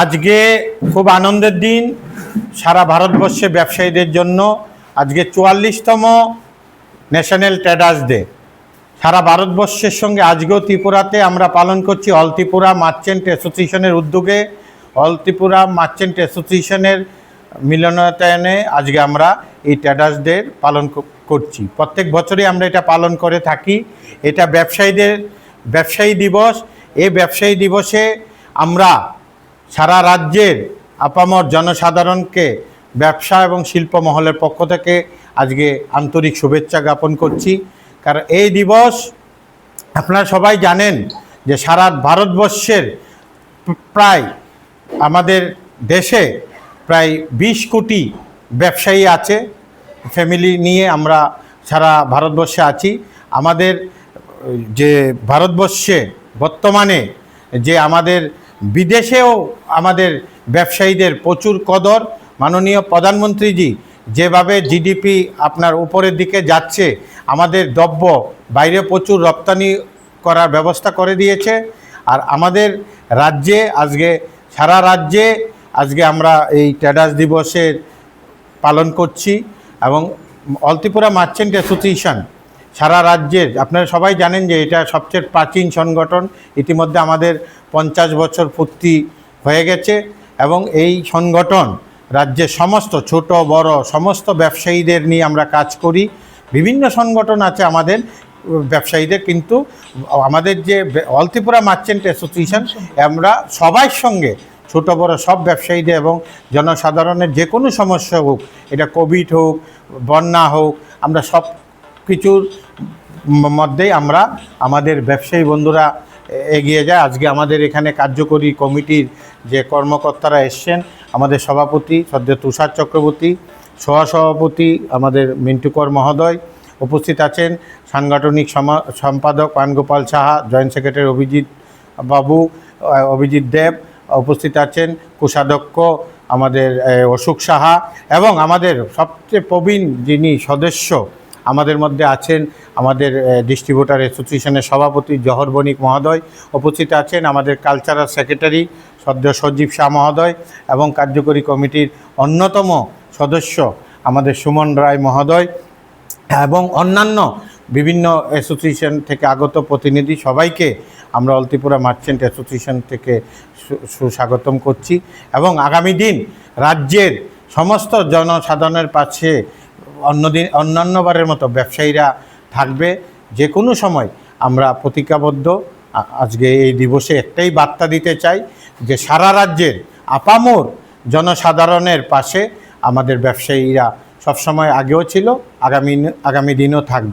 আজকে খুব আনন্দের দিন সারা ভারতবর্ষে ব্যবসায়ীদের জন্য। আজকে 44তম ন্যাশনাল ট্রেডার্স ডে। সারা ভারতবর্ষের সঙ্গে আজকেও ত্রিপুরাতে আমরা পালন করছি অল ত্রিপুরা মার্চেন্ট অ্যাসোসিয়েশনের উদ্যোগে। অল ত্রিপুরা মার্চেন্ট অ্যাসোসিয়েশনের মিলনায়তনে আজকে আমরা এই ট্রেডার্স ডে পালন করছি। প্রত্যেক বছরই আমরা এটা পালন করে থাকি। এটা ব্যবসায়ী দিবস। এই ব্যবসায়ী দিবসে আমরা সারা রাজ্যের আপামর জনসাধারণকে ব্যবসা এবং শিল্প মহলের পক্ষ থেকে আজকে আন্তরিক শুভেচ্ছা জ্ঞাপন করছি। কারণ এই দিবস আপনারা সবাই জানেন যে সারা ভারতবর্ষের প্রায় আমাদের দেশে প্রায় 20 কোটি ব্যবসায়ী আছে। ফ্যামিলি নিয়ে আমরা সারা ভারতবর্ষে আছি। আমাদের যে ভারতবর্ষে বর্তমানে যে আমাদের বিদেশেও আমাদের ব্যবসায়ীদের প্রচুর কদর। মাননীয় প্রধানমন্ত্রীজি যেভাবে জিডিপি আপনার উপরের দিকে যাচ্ছে, আমাদের দ্রব্য বাইরে প্রচুর রপ্তানি করার ব্যবস্থা করে দিয়েছে। আর আমাদের রাজ্যে আজকে সারা রাজ্যে আজকে আমরা এই ট্রেডার্স দিবসের পালন করছি। এবং অল ত্রিপুরা মার্চেন্ট অ্যাসোসিয়েশন সারা রাজ্যের, আপনারা সবাই জানেন যে এটা সবচেয়ে প্রাচীন সংগঠন। ইতিমধ্যে আমাদের 50 বছর পূর্তি হয়ে গেছে এবং এই সংগঠন রাজ্যের সমস্ত ছোট বড় সমস্ত ব্যবসায়ীদের নিয়ে আমরা কাজ করি। বিভিন্ন সংগঠন আছে আমাদের ব্যবসায়ীদের, কিন্তু আমাদের যে অল ত্রিপুরা মার্চেন্ট অ্যাসোসিয়েশন, আমরা সবার সঙ্গে ছোট বড় সব ব্যবসায়ীদের এবং জনসাধারণের যে কোনো সমস্যা হোক, এটা কোভিড হোক, বন্যা হোক, আমরা সব কিছুর মধ্যেই আমরা আমাদের ব্যবসায়ী বন্ধুরা এগিয়ে যায়। আজকে আমাদের এখানে কার্যকরী কমিটির যে কর্মকর্তারা এসছেন, আমাদের সভাপতি শ্রদ্ধেয় তুষার চক্রবর্তী, সহসভাপতি আমাদের মিন্টু কর মহোদয় উপস্থিত আছেন, সাংগঠনিক সম্পাদক পানগোপাল সাহা, জয়েন্ট সেক্রেটারি অভিজিৎ দেব উপস্থিত আছেন, কোষাধ্যক্ষ আমাদের অশোক সাহা, এবং আমাদের সবচেয়ে প্রবীণ যিনি সদস্য আমাদের মধ্যে আছেন আমাদের ডিস্ট্রিবিউটার অ্যাসোসিয়েশনের সভাপতি জহর বণিক মহোদয় উপস্থিত আছেন, আমাদের কালচারাল সেক্রেটারি শ্রদ্ধেয় সজীব শাহ মহোদয়, এবং কার্যকরী কমিটির অন্যতম সদস্য আমাদের সুমন রায় মহোদয়, এবং অন্যান্য বিভিন্ন অ্যাসোসিয়েশন থেকে আগত প্রতিনিধি। সবাইকে আমরা অল ত্রিপুরা মার্চেন্ট অ্যাসোসিয়েশন থেকে সুস্বাগতম করছি। এবং আগামী দিন রাজ্যের সমস্ত জনসাধারণের পাশে অন্যান্যবারের মতো ব্যবসায়ীরা থাকবে। যে কোনো সময় আমরা প্রতিজ্ঞাবদ্ধ। আজকে এই দিবসে একটাই বার্তা দিতে চাই যে সারা রাজ্যের আপামর জনসাধারণের পাশে আমাদের ব্যবসায়ীরা সবসময় আগেও ছিল, আগামী দিনও থাকবে।